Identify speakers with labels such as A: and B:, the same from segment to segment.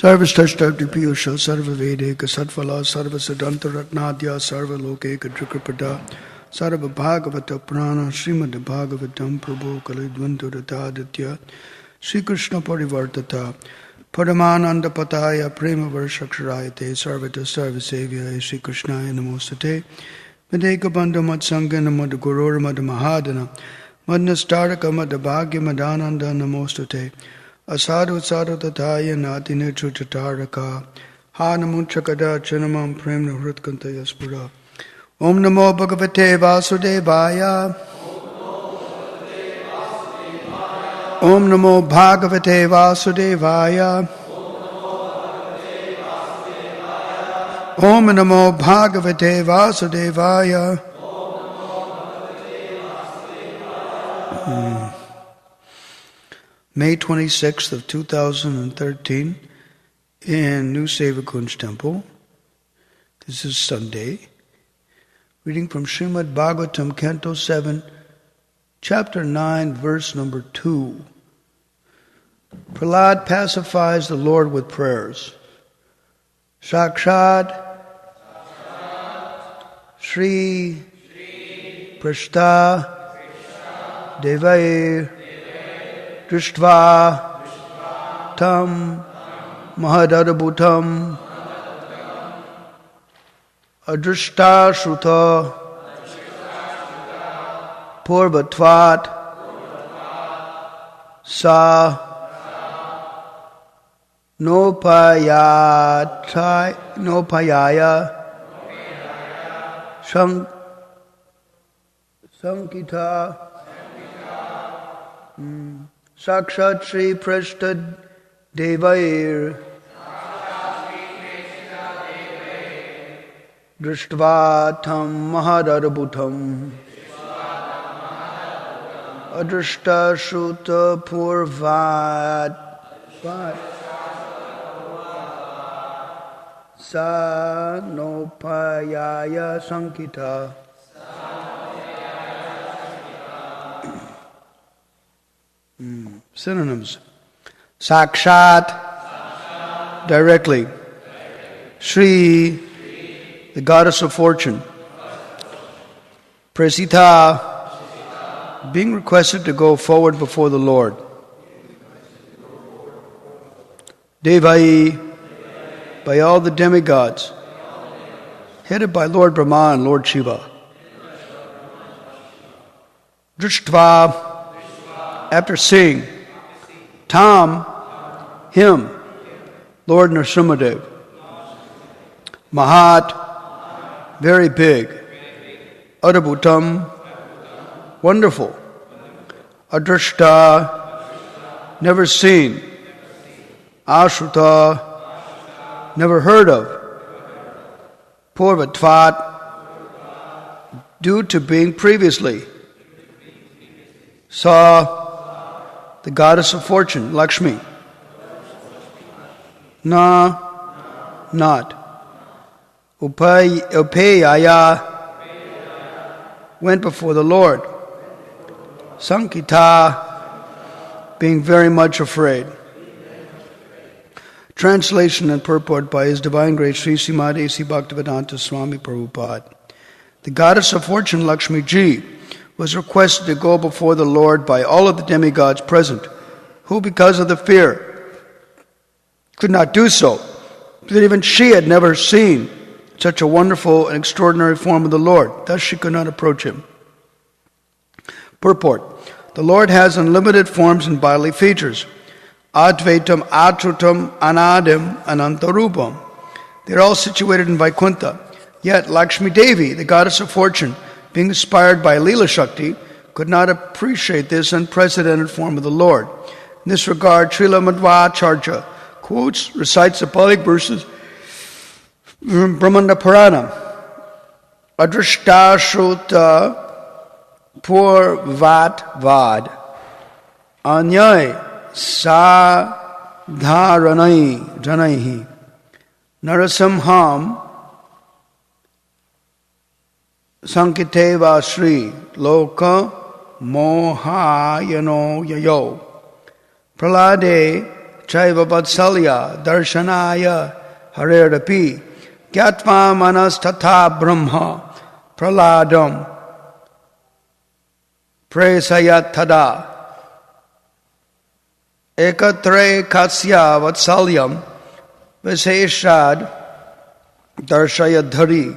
A: Sarvashtashtabdipiyusha sarvavedeka satvala sarvasiddhantaratnadya sarvalokeka drikrapada sarva bhagavata prana Srimad Bhagavatam prabhu kalidvanturatataditya Sri Krishna parivartata Paramananda pataya prema varshaksharayate sarvata sarvasevya Sri Krishnaya namostate Madeka bandha matsangana madhugurur madhamahadana madnastaraka madhabhagya madananda namostate Asadu sadhu tataya nati nitru chataraka Hanamunchakada chanamam premna hrutkantaya spura Om namo bhagavate vasudevaya Om namo bhagavate vasudevaya Om namo bhagavate vasudevaya May 26th of 2013 in New Sevakunj Temple. This is Sunday. Reading from Srimad Bhagavatam, Canto 7, chapter 9, verse number 2. Prahlad pacifies the Lord with prayers. Sakshat Shri Prashta Devair Drishtva Tam Mahadadabhutam Adrishta Shruta Purvatvat Sa Nopayaya Sankita Sakshat Shri Prashtad Devair Drishtva Tam Mahadadabhutam Adrishta Shruta Purvat Sa Nopayaya Sankita. Synonyms. Sakshat, directly. Shri, the goddess of fortune. Prasita, being requested to go forward before the Lord. Devai, by all the demigods, headed by Lord Brahma and Lord Shiva. Drishtva, after seeing. Tam, him, Lord Nrsimhadev. Mahat, very big. Adabhutam, wonderful. Adrishta, never seen. Ashruta, never heard of. Purvatvat, due to being previously. Sa, the goddess of fortune, Lakshmi. Na, not. Upayaya, went before the Lord. Sankita, being very much afraid. Translation and purport by His Divine Grace Sri Srimad A.C. Bhaktivedanta Swami Prabhupada. The goddess of fortune, Lakshmi Ji, was requested to go before the Lord by all of the demigods present, who, because of the fear, could not do so, that even she had never seen such a wonderful and extraordinary form of the Lord. Thus she could not approach Him. Purport. The Lord has unlimited forms and bodily features. Advaitam, Atrutam, Anadim, Anantarupam. They are all situated in Vaikuntha. Yet Lakshmi Devi, the goddess of fortune, being inspired by Leela Shakti, could not appreciate this unprecedented form of the Lord. In this regard, Srila Madhvacharya recites the Pali verses from Brahmanda Purana. Adrishta Shruta Purvatvad Anyay Sadharanai Janaihi Narasimham Sankiteva Sri Loka Mohayano Yayo Pralade Chaiva Vatsalya Darshanaya Harerapi Gyatva Manas Tata Brahma Praladam Presayat Tada Ekatre Katsya Vatsalyam Viseshad Darshayadhari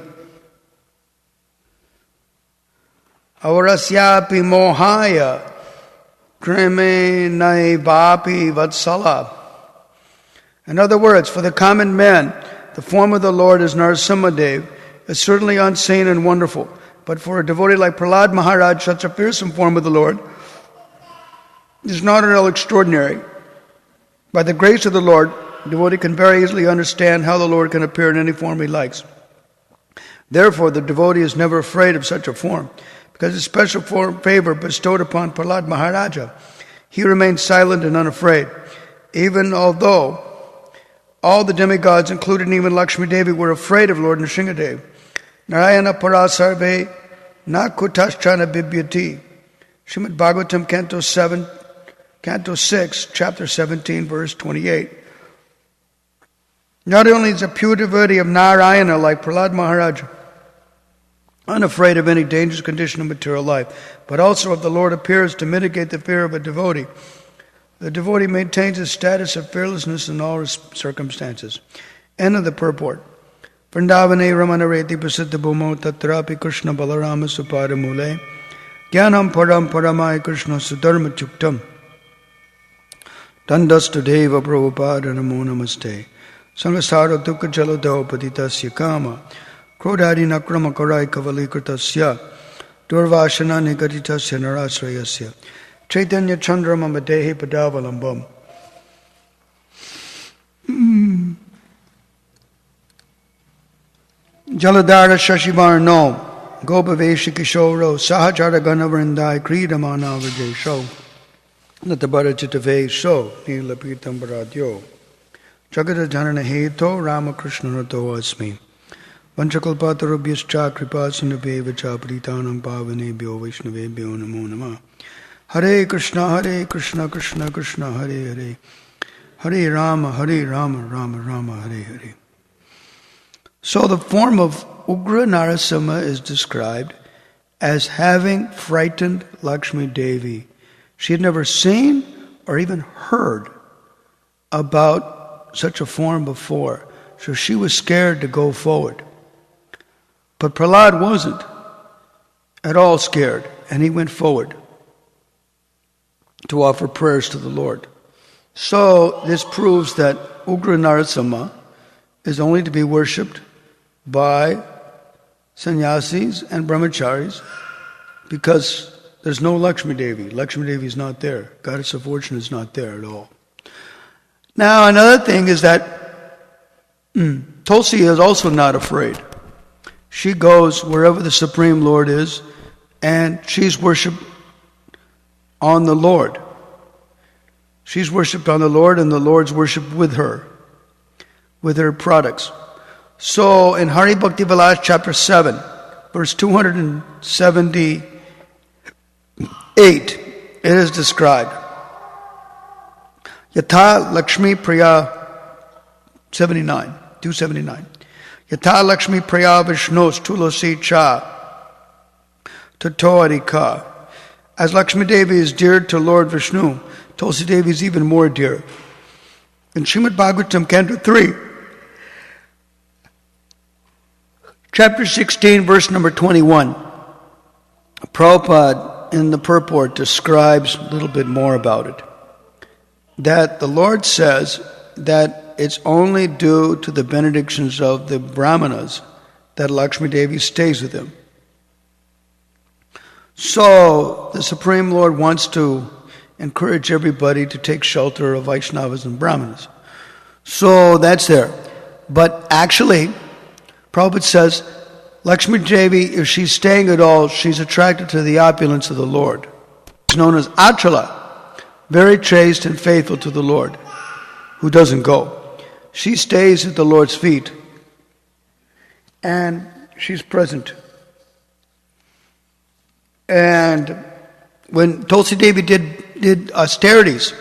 A: Avarasyapi Mohaya Kreme Naivapi Vatsala. In other words, for the common man, the form of the Lord as Narasimhadev is certainly unseen and wonderful. But for a devotee like Prahlad Maharaj, such a fearsome form of the Lord is not at all extraordinary. By the grace of the Lord, the devotee can very easily understand how the Lord can appear in any form he likes. Therefore, the devotee is never afraid of such a form. Because of special favor bestowed upon Prahlad Maharaja, he remained silent and unafraid. Even although all the demigods, including even Lakshmi Devi, were afraid of Lord Nrsimhadev. Narayana Parasarve Nakutaschana Bibhyati Srimad Bhagavatam, Canto 6, Chapter 17, verse 28. Not only is a pure devotee of Narayana like Prahlad Maharaj unafraid of any dangerous condition of material life, but also if the Lord appears to mitigate the fear of a devotee, the devotee maintains his status of fearlessness in all circumstances. End of the purport. Vrindavane Ramana Reti Prasiddha Bhumo Tatrapi Krishna Balarama Supada Mule Jnanam Param Paramai Krishna Sudharma Chuktam Dandasta Deva Prabhupada Namo Namaste Sangasara Dukha Jalado Patitasya Kama Krodhari Nakrama Karai Kavali Kritasya Durvashana Nigaditasya Narasrayasya Chaitanya Chandrama Madehi Padavalambam. Jaladhara Shashivarno Gopaveshi Kishoro Sahajara Ganavrindai Kridamana Vajesho Natabara Chitavesho Nilapitam Bharadyo Jagata Janana Heto Ramakrishna Nato Asmi Vanchakalpatarubhyascha Kripasinabheva Chapritanam Pavanebhyo Vaishnavebhyo Namo Namah. Hare Krishna, Krishna Krishna, Hare Hare. Hare Rama, Rama Rama, Hare Hare. So the form of Ugra Narasimha is described as having frightened Lakshmi Devi. She had never seen or even heard about such a form before. So she was scared to go forward. But Prahlad wasn't at all scared, and he went forward to offer prayers to the Lord. So this proves that Ugra Narasimha is only to be worshipped by sannyasis and brahmacharis because there's no Lakshmi Devi. Lakshmi Devi is not there. Goddess of Fortune is not there at all. Now another thing is that Tulsi is also not afraid. She goes wherever the Supreme Lord is and she's worshipped on the Lord. She's worshipped on the Lord and the Lord's worshipped with her products. So in Hari Bhakti Vilas chapter 7, verse 278, it is described. Yatha Lakshmi Priya 279. Yatha Lakshmi Priya Vishnos Tulasi Cha Tato. As Lakshmi Devi is dear to Lord Vishnu, Tulsi Devi is even more dear. In Srimad Bhagavatam, Canto 3, Chapter 16, verse number 21, Prabhupada in the purport describes a little bit more about it. That the Lord says that it's only due to the benedictions of the Brahmanas that Lakshmi Devi stays with him. So the Supreme Lord wants to encourage everybody to take shelter of Vaishnavas and Brahmanas. So that's there. But actually, Prabhupada says, Lakshmi Devi, if she's staying at all, she's attracted to the opulence of the Lord. It's known as Achala, very chaste and faithful to the Lord, who doesn't go. She stays at the Lord's feet, and she's present. And when Tulsi Devi did austerities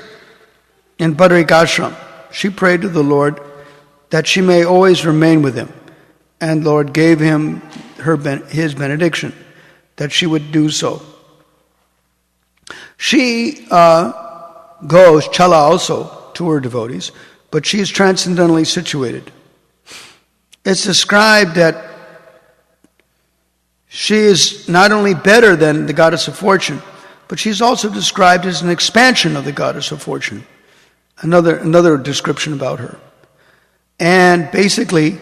A: in Badarik Ashram, she prayed to the Lord that she may always remain with him. And the Lord gave him his benediction, that she would do so. She goes, Chala also, to her devotees, but she is transcendentally situated. It's described that she is not only better than the goddess of fortune, but she's also described as an expansion of the goddess of fortune. Another description about her. And basically,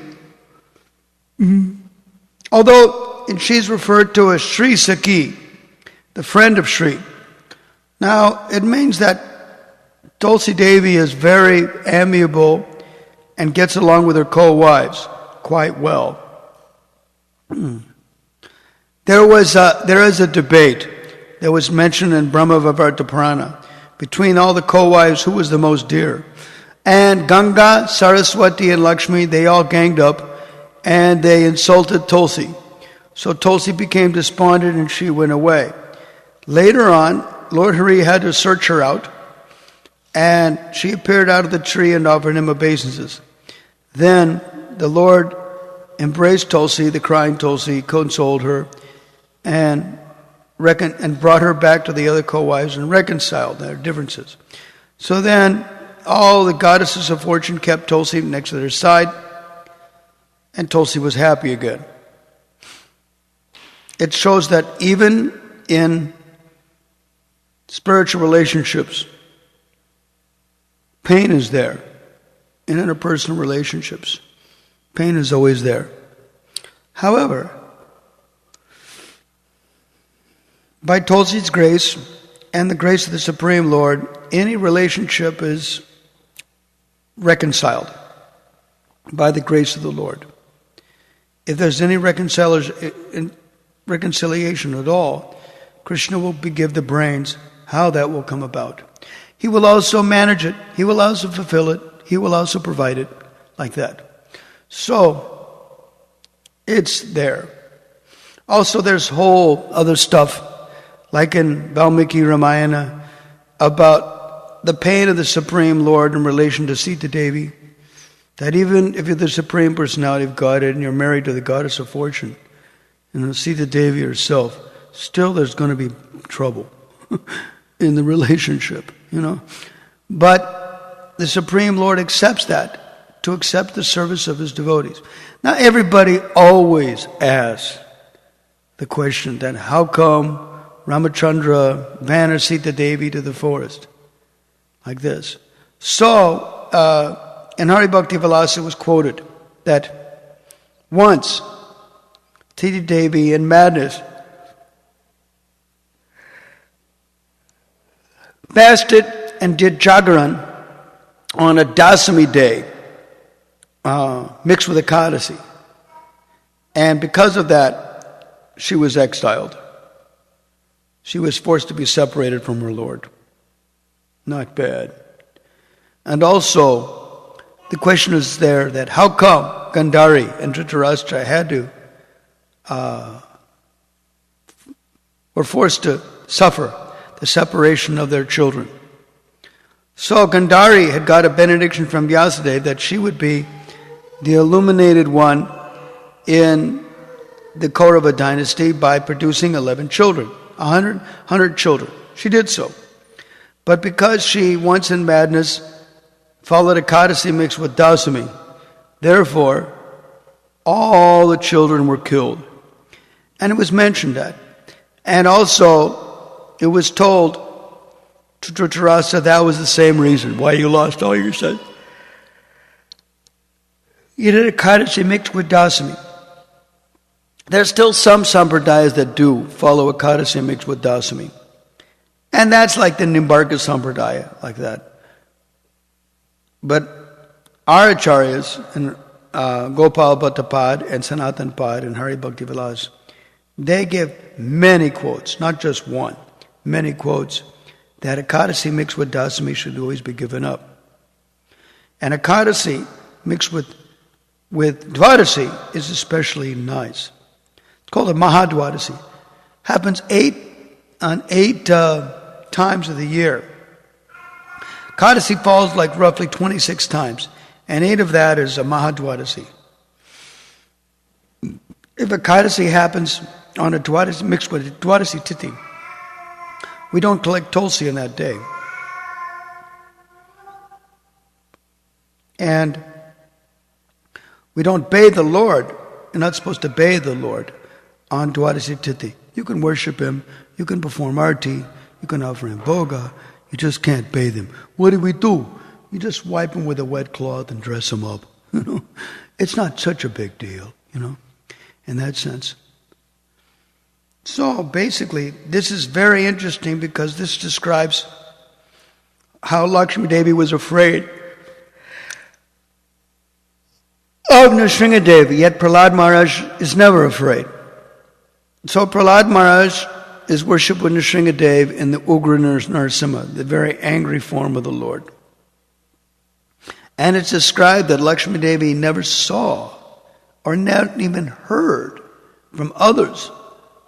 A: although she's referred to as Sri Sakhi, the friend of Sri. Now, it means that Tulsi Devi is very amiable and gets along with her co-wives quite well. There is a debate that was mentioned in Brahma Vaivarta Purana between all the co-wives who was the most dear. And Ganga, Saraswati, and Lakshmi, they all ganged up and they insulted Tulsi. So Tulsi became despondent and she went away. Later on, Lord Hari had to search her out, and she appeared out of the tree and offered him obeisances. Then the Lord embraced Tulsi, the crying Tulsi, consoled her, and brought her back to the other co-wives and reconciled their differences. So then all the goddesses of fortune kept Tulsi next to their side, and Tulsi was happy again. It shows that even in spiritual relationships, pain is there. In interpersonal relationships, pain is always there. However, by Tulsi's grace and the grace of the Supreme Lord, any relationship is reconciled by the grace of the Lord. If there's any reconciliation at all, Krishna will give the brains how that will come about. He will also manage it. He will also fulfill it. He will also provide it like that. So, it's there. Also, there's whole other stuff, like in Valmiki Ramayana, about the pain of the Supreme Lord in relation to Sita Devi, that even if you're the Supreme Personality of Godhead and you're married to the Goddess of Fortune, Sita Devi herself, still there's going to be trouble in the relationship, But the Supreme Lord accepts that, to accept the service of His devotees. Now everybody always asks the question then, how come Ramachandra vanished Sita Devi to the forest? Like this. So, in Hari Bhakti Vilasa it was quoted that once Sita Devi in madness fasted and did jagaran on a Dasami day, mixed with Ekadasi. And because of that, she was exiled. She was forced to be separated from her Lord. Not bad. And also, the question is there that how come Gandhari and Dhritarashtra had to, were forced to suffer the separation of their children. So Gandhari had got a benediction from Vyasadeva that she would be the illuminated one in the Kaurava dynasty by producing 11 children, 100 children. She did so. But because she, once in madness, followed Ekadasi mixed with Dasami, therefore, all the children were killed. And it was mentioned that. And also, it was told to Dhritarashtra that was the same reason why you lost all your sons. You did Ekadasi mixed with Dasami. There's still some sampradayas that do follow Ekadasi mixed with Dasami. And that's like the Nimbarka sampradaya, like that. But our acharyas, and Gopal Bhattapad and Sanatan Pad and Hari Bhakti Vilas, they give many quotes, not just one, many quotes, that Ekadasi mixed with Dasami should always be given up. And Ekadasi mixed with Dwadasi is especially nice. It's called a Mahadwadasi. Happens 8 times of the year. Ekadasi falls like roughly 26 times, and 8 of that is a Mahadwadasi. If Ekadasi happens on a Dwadasi mixed with a Dwadasi Tithi, we don't collect Tulsi on that day. And we don't bathe the Lord. You're not supposed to bathe the Lord on Dwadasi Tithi. You can worship Him, you can perform arti, you can offer Him bhoga, you just can't bathe Him. What do? You just wipe Him with a wet cloth and dress Him up. It's not such a big deal, in that sense. So basically, this is very interesting because this describes how Lakshmi Devi was afraid of Nrsimha Devi, yet Prahlad Maharaj is never afraid. So Prahlad Maharaj is worshipped with Nrsimha Devi in the Ugra Nrsimha, the very angry form of the Lord. And it's described that Lakshmi Devi never saw or not even heard from others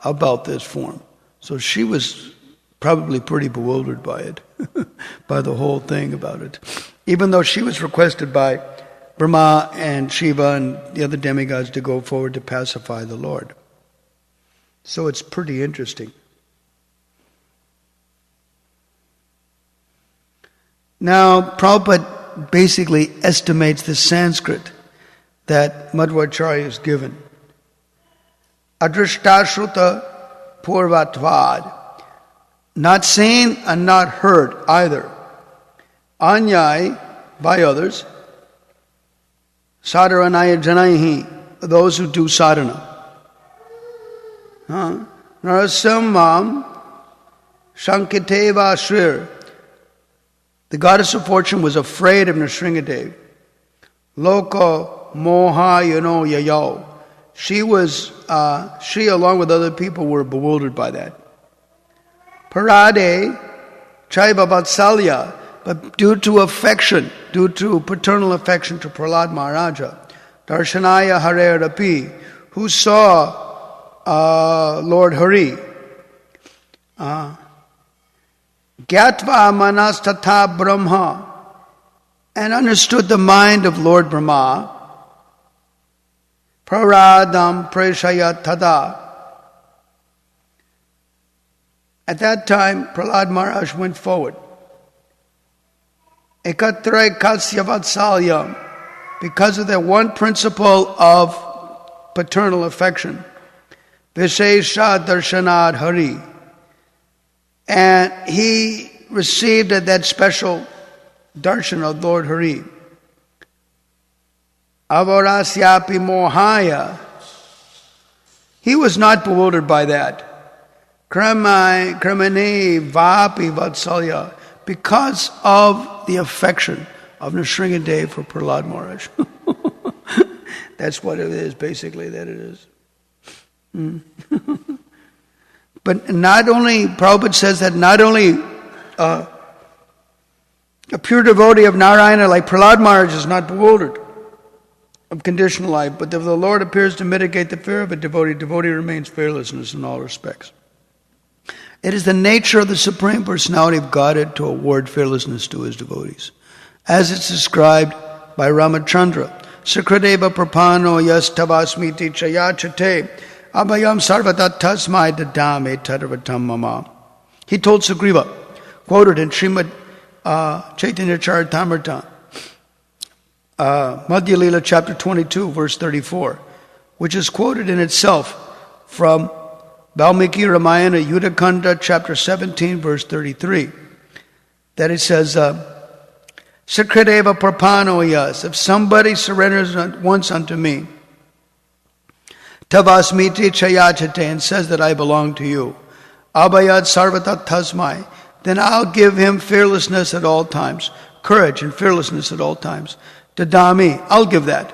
A: about this form. So she was probably pretty bewildered by it, by the whole thing about it. Even though she was requested by Brahma and Shiva and the other demigods to go forward to pacify the Lord. So it's pretty interesting. Now, Prabhupada basically estimates the Sanskrit that Madhvacharya is given. Adrishtashruta purvatvad. Not seen and not heard either. Anyai, by others. Sadharanaya janaihi, those who do sadhana. Narasimham shankiteva shrir. The goddess of fortune was afraid of Nrsingadev. Loko moha yano yayo. She along with other people were bewildered by that. Parade chaiva vatsalya, but due to affection, due to paternal affection to Prahlad Maharaja, Darshanaya Hare Rapi, who saw Lord Hari, Gyatva manas tata Brahma, and understood the mind of Lord Brahma, Praradam Preshaya Tada. At that time, Prahlad Maharaj went forward. Ekatre Kasya Vatsalyam, because of that one principle of paternal affection. Vishesha Darshanad Hari. And he received that special darshan of Lord Hari. Avarasyapi Mohaya. He was not bewildered by that. Kramane Vapi Vatsalya. Because of the affection of Nrsingadev for Prahlad Maharaj. That's what it is, basically, that it is. But not only, Prabhupada says that not only a pure devotee of Narayana like Prahlad Maharaj is not bewildered of conditional life, but if the Lord appears to mitigate the fear of a devotee, devotee remains fearlessness in all respects. It is the nature of the Supreme Personality of Godhead to award fearlessness to his devotees. As it's described by Ramachandra, Sakradeva Prapano Yas Tavasmiti Chayachate Abhayam Sarvata Tasmai Dadame Tadarvatam Mama. He told Sugriva, quoted in Srimad Chaitanya Charitamrita, Madhya Lila chapter 22, verse 34, which is quoted in itself from Valmiki Ramayana Yudhakanda chapter 17, verse 33, that it says, Sakradeva Prapano Yas, if somebody surrenders once unto me, Tavasmiti Chayachate, and says that I belong to you, Abhayat Sarvata Tasmai, then I'll give him fearlessness at all times, courage and fearlessness at all times. Dadami, I'll give that.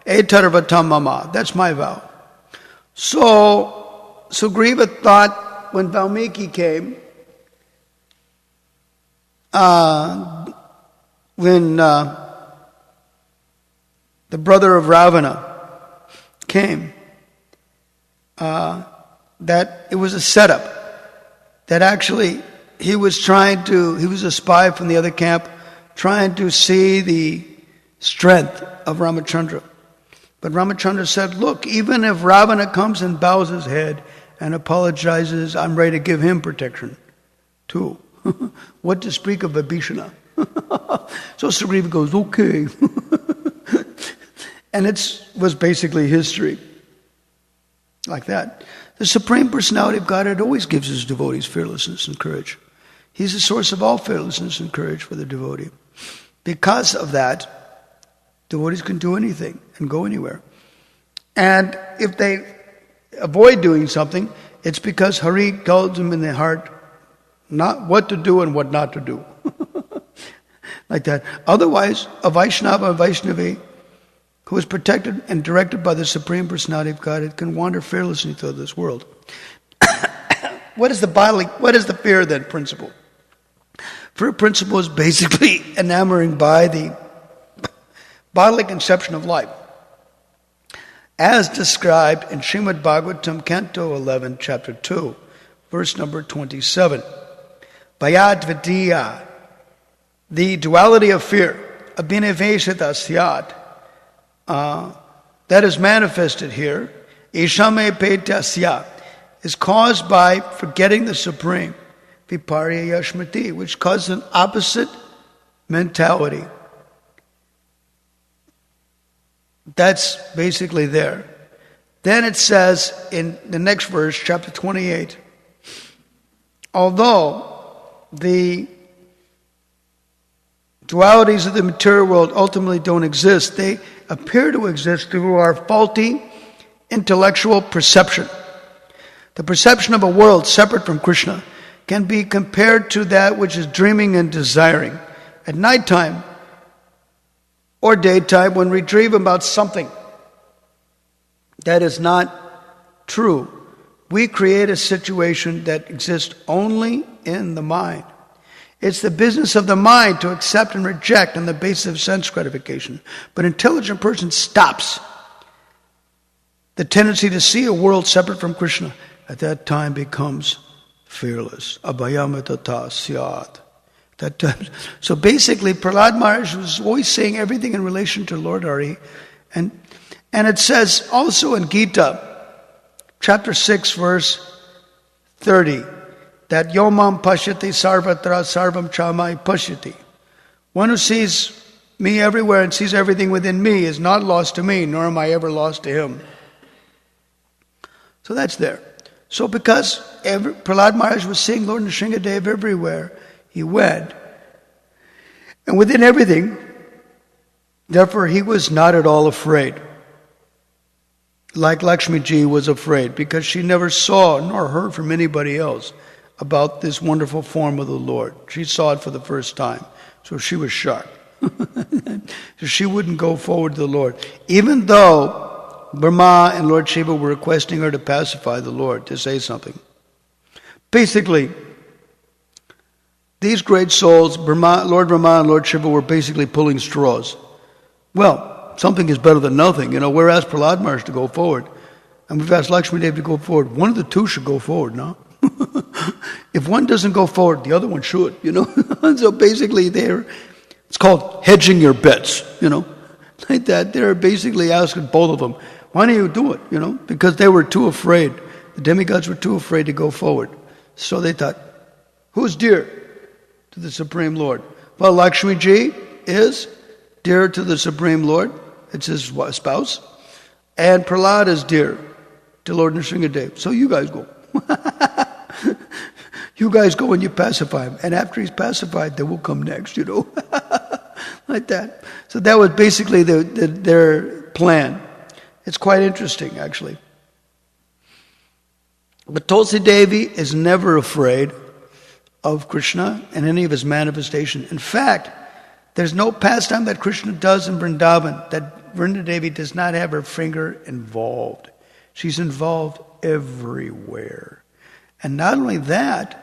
A: Etarvatam Mama, that's my vow. So, Sugriva thought when Valmiki came, when the brother of Ravana came, that it was a setup, that actually he was a spy from the other camp, trying to see the strength of Ramachandra. But Ramachandra said, look, even if Ravana comes and bows his head and apologizes, I'm ready to give him protection too. What to speak of Vibhishana? So Sugriva goes, okay. And it was basically history. Like that. The Supreme Personality of Godhead always gives his devotees fearlessness and courage. He's the source of all fearlessness and courage for the devotee. Because of that, devotees can do anything and go anywhere. And if they avoid doing something, it's because Hari tells them in their heart not what to do and what not to do. Like that. Otherwise, a Vaishnava, a Vaishnavi, who is protected and directed by the Supreme Personality of Godhead, can wander fearlessly through this world. What is the fear then principle? Fear principle is basically enamoring by the bodily conception of life, as described in Srimad Bhagavatam, Canto 11, Chapter 2, verse number 27. Bhayadvitiya, the duality of fear, abhiniveshita syat, that is manifested here, ishame petasya, is caused by forgetting the Supreme, viparya yashmati, which causes an opposite mentality. That's basically there. Then it says in the next verse, chapter 28, although the dualities of the material world ultimately don't exist, they appear to exist through our faulty intellectual perception. The perception of a world separate from Krishna can be compared to that which is dreaming and desiring. At nighttime or daytime, when we dream about something that is not true, we create a situation that exists only in the mind. It's the business of the mind to accept and reject on the basis of sense gratification. But an intelligent person stops the tendency to see a world separate from Krishna. At that time becomes fearless. Abhayamatata syat. So basically, Prahlad Maharaj was always saying everything in relation to Lord Hari. And it says also in Gita, chapter 6, verse 30, that Yomam pashyati sarvatra sarvam chamai pashyati. One who sees me everywhere and sees everything within me is not lost to me, nor am I ever lost to him. So that's there. So because Prahlad Maharaj was seeing Lord Nrsingadev everywhere he went, and within everything, therefore he was not at all afraid. Like Lakshmi Ji was afraid, because she never saw nor heard from anybody else about this wonderful form of the Lord. She saw it for the first time, so she was shocked. So she wouldn't go forward to the Lord, even though Brahma and Lord Shiva were requesting her to pacify the Lord, to say something. Basically, these great souls, Lord Brahma and Lord Shiva, were basically pulling straws. Well, something is better than nothing. We're asked Prahlad Maharaj to go forward, and we've asked Lakshmi Devi to go forward. One of the two should go forward, no? If one doesn't go forward, the other one should, So basically it's called hedging your bets, Like that. They're basically asking both of them, why don't you do it, Because they were too afraid. The demigods were too afraid to go forward. So they thought, who's dear to the Supreme Lord? Well, Lakshmi Ji is dear to the Supreme Lord. It's his spouse. And Prahlad is dear to Lord Nrsingadev. So you guys go. You guys go and you pacify him. And after he's pacified, then we'll come next, Like that. So that was basically their plan. It's quite interesting, actually. But Tulsi Devi is never afraid of Krishna and any of his manifestation. In fact, there's no pastime that Krishna does in Vrindavan that Vrinda Devi does not have her finger involved. She's involved everywhere. And not only that,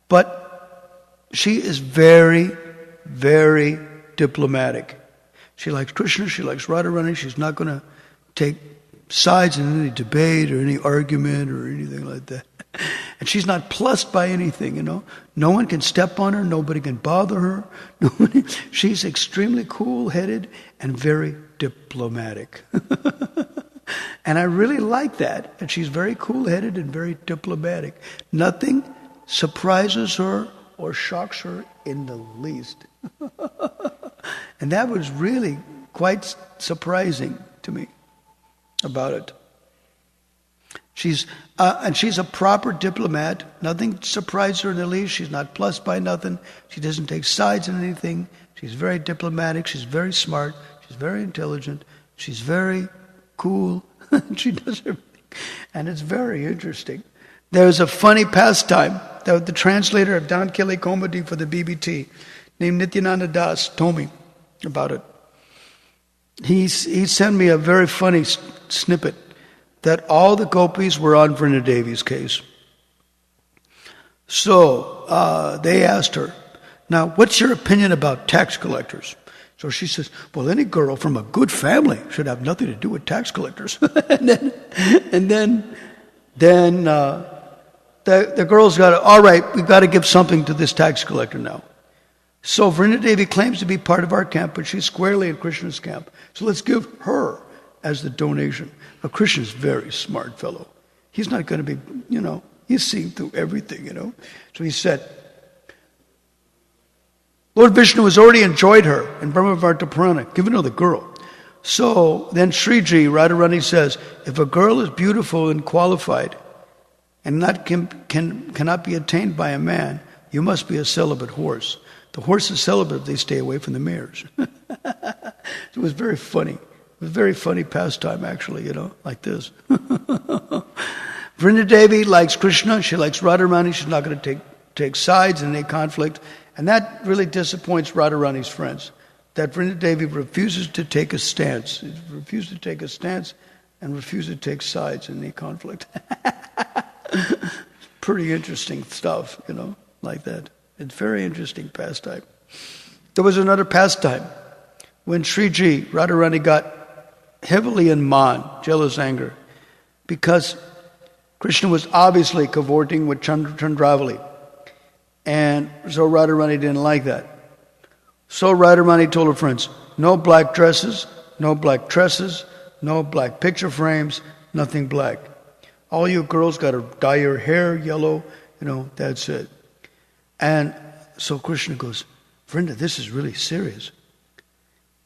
A: but she is very, very diplomatic. She likes Krishna, she likes Radharani, she's not going to take sides in any debate or any argument or anything like that. And she's not plussed by anything, No one can step on her, nobody can bother her. She's extremely cool-headed and very diplomatic. And I really like that she's very cool-headed and very diplomatic. Nothing surprises her or shocks her in the least. And that was really quite surprising to me about it. She's a proper diplomat. Nothing surprises her in the least. She's not plussed by nothing. She doesn't take sides in anything. She's very diplomatic. She's very smart. She's very intelligent. She's very cool. She does everything. And it's very interesting. There's a funny pastime that the translator of Dankeli Komedi for the BBT named Nityananda Das told me about it. He sent me a very funny snippet that all the gopis were on Vrinda Devi's case. So they asked her, now, what's your opinion about tax collectors? So she says, well, any girl from a good family should have nothing to do with tax collectors. and then the girls got, all right, we've got to give something to this tax collector now. So Vrinda Devi claims to be part of our camp, but she's squarely in Krishna's camp. So let's give her as the donation. Now, Krishna's a very smart fellow. He's not going to be, he's seeing through everything, So he said, Lord Vishnu has already enjoyed her in Brahmavarta Purana. Give another girl. So then Sriji Radharani says, if a girl is beautiful and qualified and cannot be attained by a man, you must be a celibate horse. The horse is celibate if they stay away from the mares. It was very funny. It was a very funny pastime, actually, like this. Vrinda Devi likes Krishna. She likes Radharani. She's not going to take sides in any conflict. And that really disappoints Radharani's friends. That Vrinda Devi refuses to take a stance. Refuses to take a stance and refuses to take sides in any conflict. Pretty interesting stuff, like that. It's very interesting pastime. There was another pastime when Sriji Radharani got heavily in man, jealous anger, because Krishna was obviously cavorting with Chandravali. And so Radharani didn't like that. So Radharani told her friends, no black dresses, no black tresses, no black picture frames, nothing black. All you girls got to dye your hair yellow, that's it. And so Krishna goes, Vrinda, this is really serious.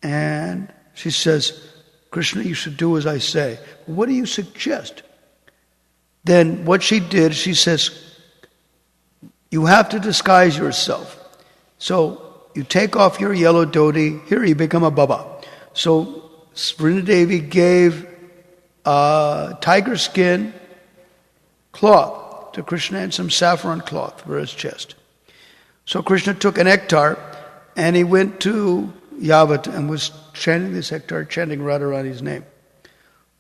A: And she says, Krishna, you should do as I say. What do you suggest? Then what she did, she says, you have to disguise yourself. So you take off your yellow dhoti, here you become a Baba. So Vrinda Devi gave a tiger skin cloth to Krishna and some saffron cloth for his chest. So Krishna took an hectare and he went to Yavat and was chanting this hectare, chanting Radharani's name.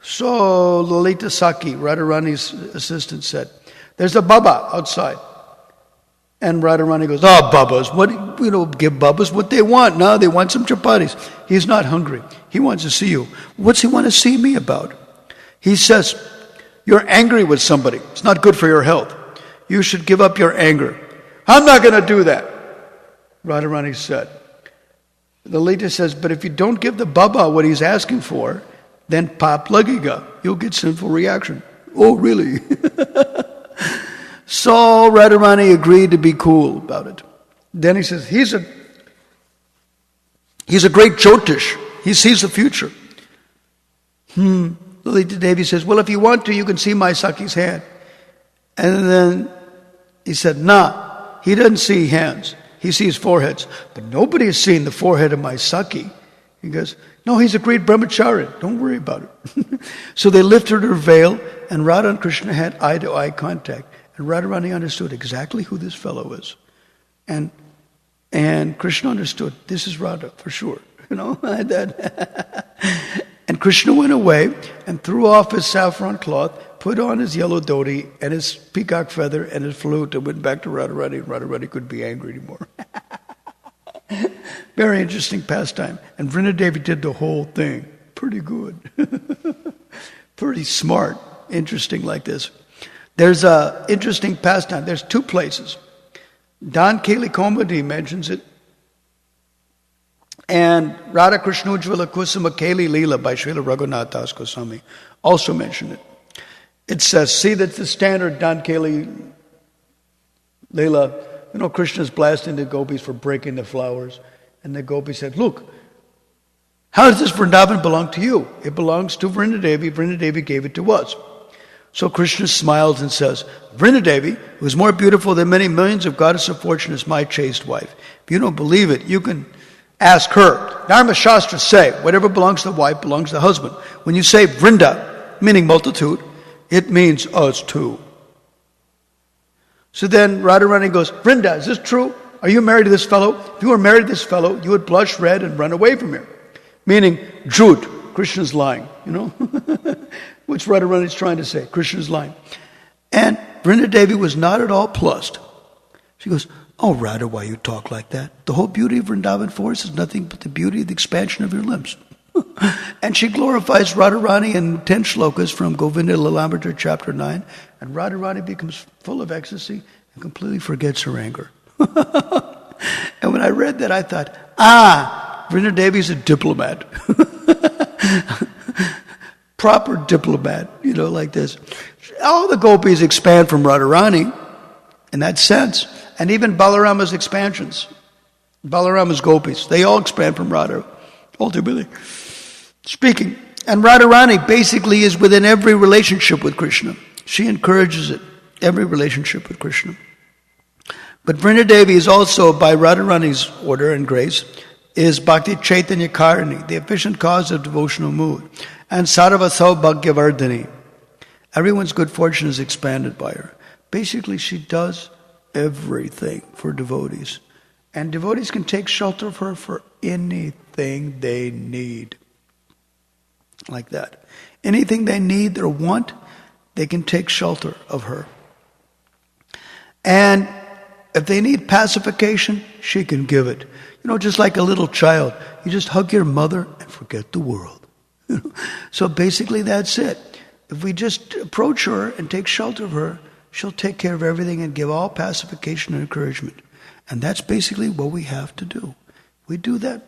A: So Lalita Saki, Radharani's assistant, said, there's a Baba outside. And Radharani goes, Babas, give Babas what they want. No, they want some chapatis. He's not hungry. He wants to see you. What's he want to see me about? He says, you're angry with somebody. It's not good for your health. You should give up your anger. I'm not going to do that, Radharani said. The Lalita says, but if you don't give the Baba what he's asking for, then pap lagega. You'll get sinful reaction. Oh, really? So Radharani agreed to be cool about it. Then he says, he's a great Jyotish. He sees the future. Lalita Devi says, well, if you want to, you can see my Saki's hand. And then he said, nah, he doesn't see hands. He sees foreheads. But nobody has seen the forehead of my Saki. He goes, no, he's a great brahmachari. Don't worry about it. So they lifted her veil, and Radha and Krishna had eye-to-eye contact. And Radharani understood exactly who this fellow is. And Krishna understood, this is Radha for sure. And Krishna went away and threw off his saffron cloth, put on his yellow dhoti and his peacock feather and his flute and went back to Radharani. And Radharani couldn't be angry anymore. Very interesting pastime. And Vrinda Devi did the whole thing. Pretty good. Pretty smart. Interesting like this. There's an interesting pastime. There's two places. Dan Keli Komadi mentions it. And Radha Krishna Ujjvala Kusuma Keli Leela by Srila Raghunath Das Goswami also mentioned it. It says, see, that's the standard Dan Keli Leela. Krishna's blasting the gopis for breaking the flowers. And the gopis said, look, how does this Vrindavan belong to you? It belongs to Vrinda Devi. Vrinda Devi gave it to us. So Krishna smiles and says, Vrinda Devi, who is more beautiful than many millions of goddess of fortune, is my chaste wife. If you don't believe it, you can ask her. Dharma Shastras say, whatever belongs to the wife belongs to the husband. When you say Vrinda, meaning multitude, it means us too. So then Radharani goes, Vrinda, is this true? Are you married to this fellow? If you were married to this fellow, you would blush red and run away from him. Meaning, Jhut, Krishna's lying, Which Radharani is trying to say. Krishna's lying. And Vrinda Devi was not at all plussed. She goes, oh, Radha, why you talk like that? The whole beauty of Vrindavan forest is nothing but the beauty of the expansion of your limbs. And she glorifies Radharani in 10 shlokas from Govinda Lilamrita chapter 9. And Radharani becomes full of ecstasy and completely forgets her anger. And when I read that, I thought, Vrinda Devi's a diplomat. Proper diplomat, like this. All the gopis expand from Radharani in that sense. And even Balarama's expansions. Balarama's gopis, they all expand from Radha, ultimately speaking. And Radharani basically is within every relationship with Krishna. She encourages it, every relationship with Krishna. But Vrinda Devi is also, by Radharani's order and grace, is Bhakti Chaitanya Karini, the efficient cause of devotional mood, and Sarvasau Bhagyavardhani. Everyone's good fortune is expanded by her. Basically, she does everything for devotees. And devotees can take shelter of her for anything they need. Like that. Anything they need or want, they can take shelter of her. And if they need pacification, she can give it. Just like a little child. You just hug your mother and forget the world. So basically that's it. If we just approach her and take shelter of her, she'll take care of everything and give all pacification and encouragement. And that's basically what we have to do. We do that,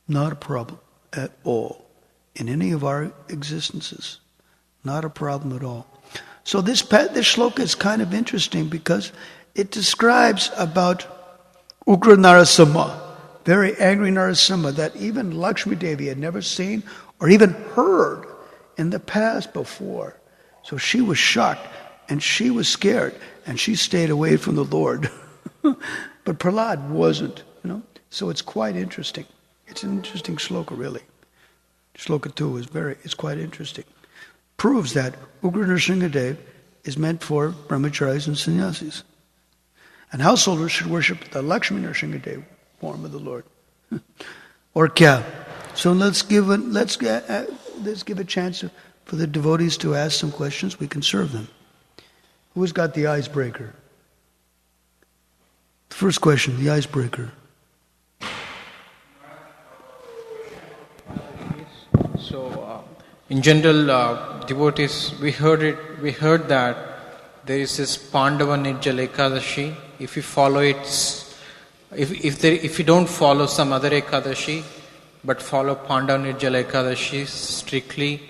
A: not a problem at all in any of our existences. Not a problem at all. So this shloka is kind of interesting because it describes about Ugra Narasimha, very angry Narasimha, that even Lakshmi Devi had never seen or even heard in the past before. So she was shocked and she was scared and she stayed away from the Lord. But Prahlad wasn't, So it's quite interesting. It's an interesting shloka, really. Shloka 2 is quite interesting. Proves that Ugra Nrsingadev is meant for brahmacharis and sannyasis. And householders should worship the Lakshmi Nrsingadev form of the Lord. Or kya? So let's give a chance for the devotees to ask some questions. We can serve them. Who's got the icebreaker? The first question, the icebreaker.
B: So, in general, devotees, we heard that there is this Pandava Nirjala Ekadashi. If you follow it, if you don't follow some other Ekadashi, but follow Pandava Nirjala Ekadashi strictly.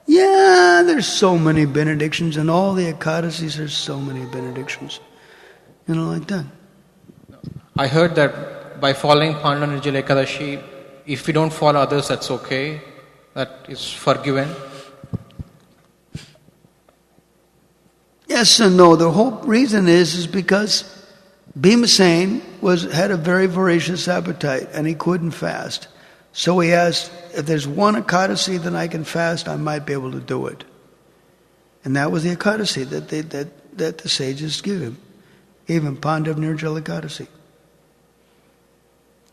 A: There's so many benedictions, and all the Ekadasis, there's so many benedictions. Like that.
B: I heard that by following Pandava Nirjala Ekadashi, if you don't follow others, that's okay. That is forgiven.
A: Yes and no. The whole reason is because Bhimasen had a very voracious appetite and he couldn't fast. So he asked, if there's one Ekadasi that I can fast, I might be able to do it. And that was the Ekadasi that the sages gave him. Gave him Pandav Nirjala Ekadasi.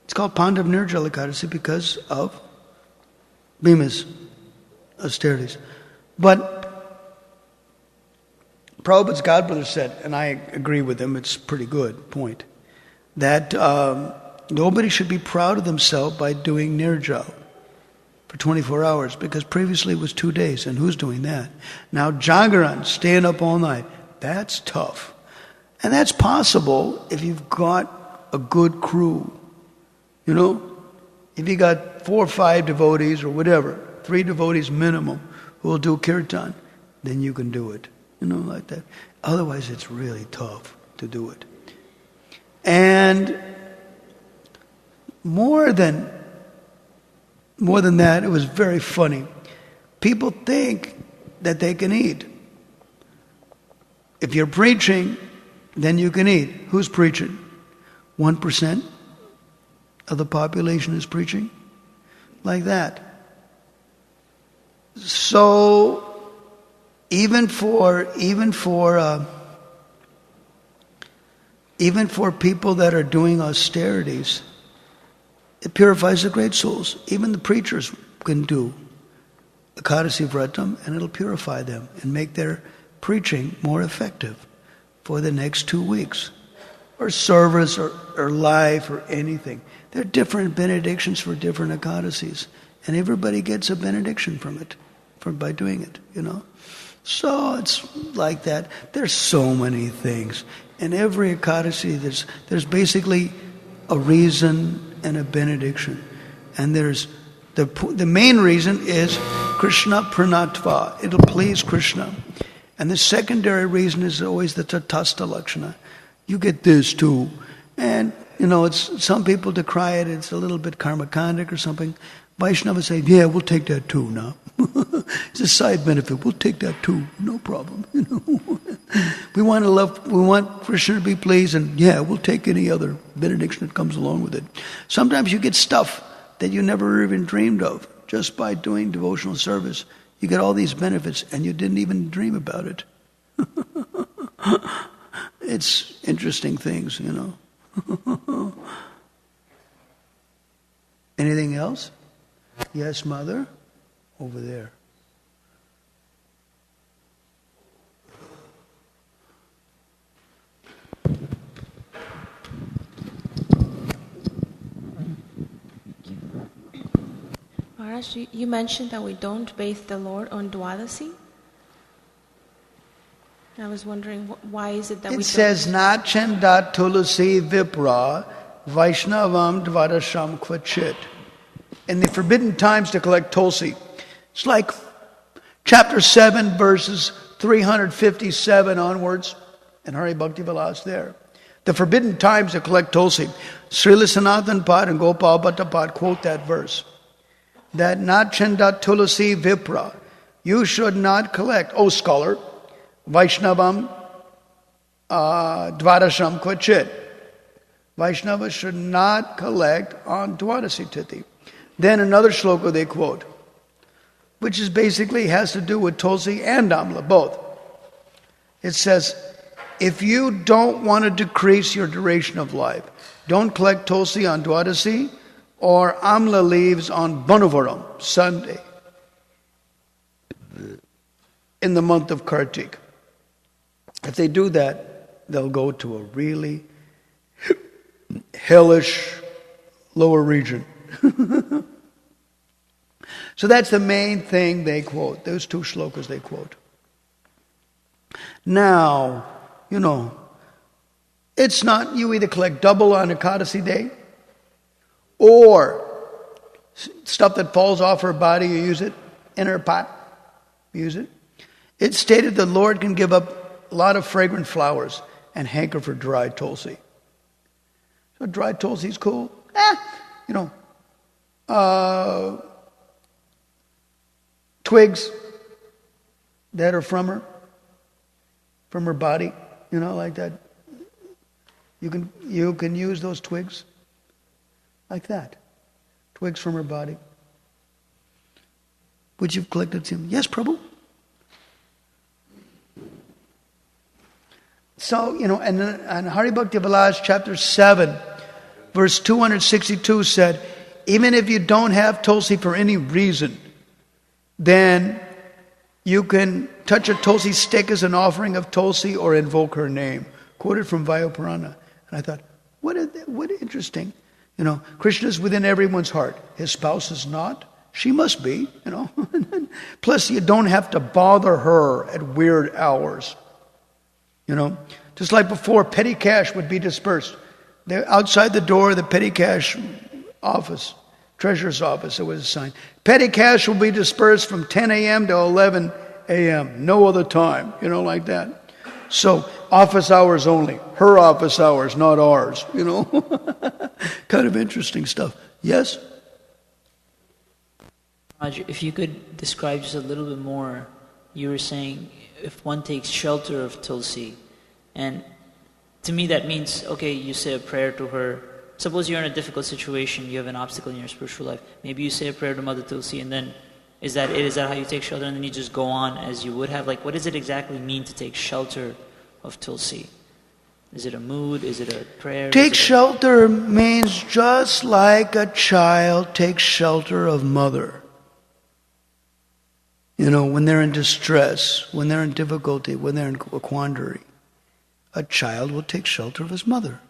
A: It's called Pandav Nirjala Ekadasi because of Bhima's austerities. But Prabhupada's Godbrother said, and I agree with him, it's a pretty good point, that nobody should be proud of themselves by doing Nirjal for 24 hours, because previously it was 2 days, and who's doing that? Now Jagaran, staying up all night, that's tough. And that's possible if you've got a good crew. If you got 4 or 5 devotees or whatever, 3 devotees minimum who will do kirtan, then you can do it. Like that. Otherwise, it's really tough to do it. And more than that, it was very funny. People think that they can eat. If you're preaching, then you can eat. Who's preaching? 1% of the population is preaching? Like that. So even for people that are doing austerities, it purifies the great souls. Even the preachers can do Ekadasi Vratam, and it'll purify them and make their preaching more effective for the next 2 weeks. Or service or life or anything. there are different benedictions for different Ekadasis. And everybody gets a benediction from it, by doing it, So it's like that. There's so many things. In every Ekadasi, there's basically a reason and a benediction. And there's the main reason is Krishna Pranatva. It'll please Krishna. And the secondary reason is always the Tatastha Lakshana. You get this too. And, it's some people decry it, it's a little bit karmakandic or something. Vaishnavas say, yeah, we'll take that too now. It's a side benefit. We'll take that too. No problem. We want Krishna to be pleased, and yeah, we'll take any other benediction that comes along with it. Sometimes you get stuff that you never even dreamed of just by doing devotional service. You get all these benefits, and you didn't even dream about it. It's interesting things, Anything else? Yes, Mother? Over there.
C: Maharaj, you mentioned that we don't bathe the Lord on Dwadasi. I was wondering, why is it that we don't?
A: It says, Nachendat tulasi vipra vaishnavam dvarasham kvachit. In the forbidden times to collect tulsi. It's like chapter 7, verses 357 onwards, and Hari Bhakti Vilas there. The forbidden times to collect tulsi. Srila Sanatan Pad and Gopal Bhatta Pad quote that verse. That Nachendat tulasi vipra. You should not collect, O scholar, Vaishnavam dvarasham kvachit. Vaishnava should not collect on Dwadasi Tithi. Then another shloka they quote, which is basically has to do with Tulsi and Amla, both. It says, if you don't want to decrease your duration of life, don't collect Tulsi on Dwadasi or Amla leaves on Bhanuvaram, Sunday, in the month of Kartik. If they do that, they'll go to a really hellish lower region. So that's the main thing they quote. Those two shlokas they quote. Now, it's not, you either collect double on Ekadasi day, or stuff that falls off her body, you use it, in her pot, use it. It's stated the Lord can give up a lot of fragrant flowers and hanker for dry tulsi. So dry tulsi is cool. Twigs that are from her body, like that. You can use those twigs like that. Twigs from her body. Which you've collected some. Yes, Prabhu? So, and Hari Bhakti Vilas chapter 7, verse 262 said, even if you don't have tulsi for any reason, then you can touch a tulsi stick as an offering of tulsi or invoke her name. Quoted from Vayu Purana. And I thought, what interesting. Krishna is within everyone's heart. His spouse is not. She must be, Plus, you don't have to bother her at weird hours. Just like before, petty cash would be dispersed. Outside the door of the petty cash office, treasurer's office, there was a sign. Petty cash will be dispersed from 10 a.m. to 11 a.m. No other time, like that. So, office hours only. Her office hours, not ours, Kind of interesting stuff. Yes?
D: If you could describe just a little bit more, you were saying if one takes shelter of Tulsi, and to me that means, okay, you say a prayer to her. Suppose you're in a difficult situation, you have an obstacle in your spiritual life. Maybe you say a prayer to Mother Tulsi, and then is that it? Is that how you take shelter, and then you just go on as you would have? Like, what does it exactly mean to take shelter of Tulsi? Is it a mood? Is it a prayer?
A: Take shelter means just like a child takes shelter of mother. When they're in distress, when they're in difficulty, when they're in a quandary, a child will take shelter of his mother.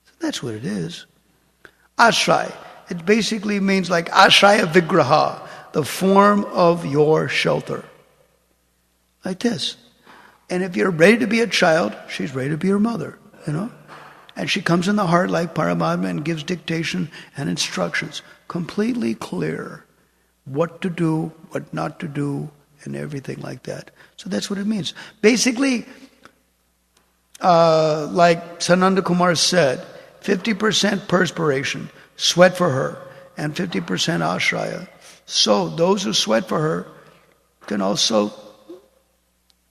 A: So that's what it is. Ashray. It basically means like Ashraya Vigraha, the form of your shelter. Like this. And if you're ready to be a child, she's ready to be your mother, And she comes in the heart like Paramatma and gives dictation and instructions. Completely clear what to do, what not to do, and everything like that. So that's what it means. Basically, like Sananda Kumar said, 50% perspiration, sweat for her, and 50% ashraya. So those who sweat for her can also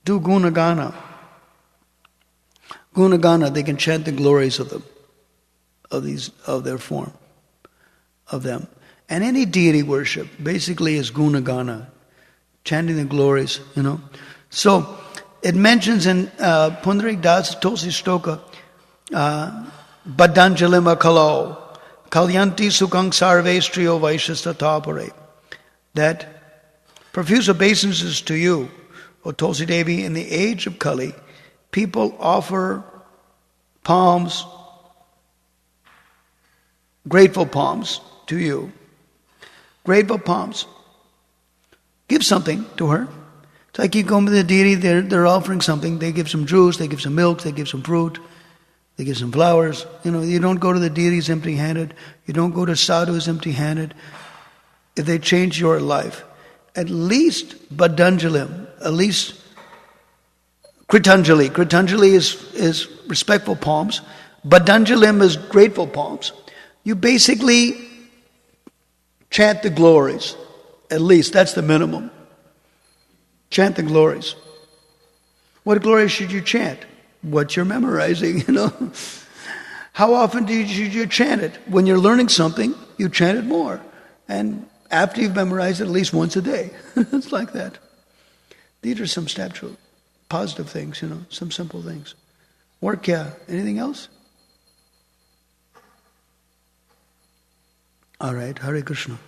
A: do gunagana. Gunagana, they can chant the glories of them, of their form, of them. And any deity worship basically is gunagana, chanting the glories, So it mentions in Pundarik Das Tulsi Stoka, Badanjalima Kalau, Kalyanti Sukang Sarvestriyo Vaishyastatapare, that profuse obeisances to you, O Tulsi Devi, in the age of Kali, people offer palms, grateful palms to you. Grateful palms. Give something to her. It's like you go to the deity, they're offering something. They give some juice, they give some milk, they give some fruit, they give some flowers. You don't go to the deities empty-handed. You don't go to sadhus empty-handed. If they change your life, at least Badanjalim, at least Kritanjali. Kritanjali is respectful palms. Badanjalim is grateful palms. You basically chant the glories. At least, that's the minimum. Chant the glories. What glories should you chant? What you're memorizing, How often should you chant it? When you're learning something, you chant it more. And after you've memorized it, at least once a day. It's like that. These are some statual, positive things, some simple things. Or kya? Anything else? All right, Hare Krishna.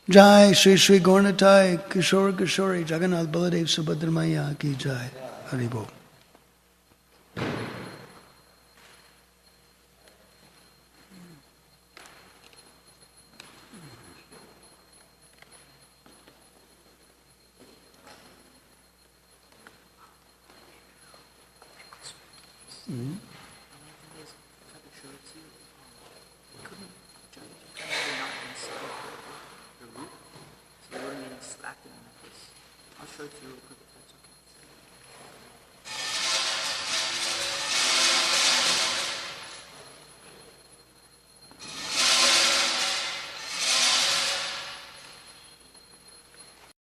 A: Jai Shri Shri Gaurnatai Kishore Kishori Jagannath Baladev Subhadra Maya Ki Jai. Hare Bol.
D: I'll show it to you real quick if that's okay.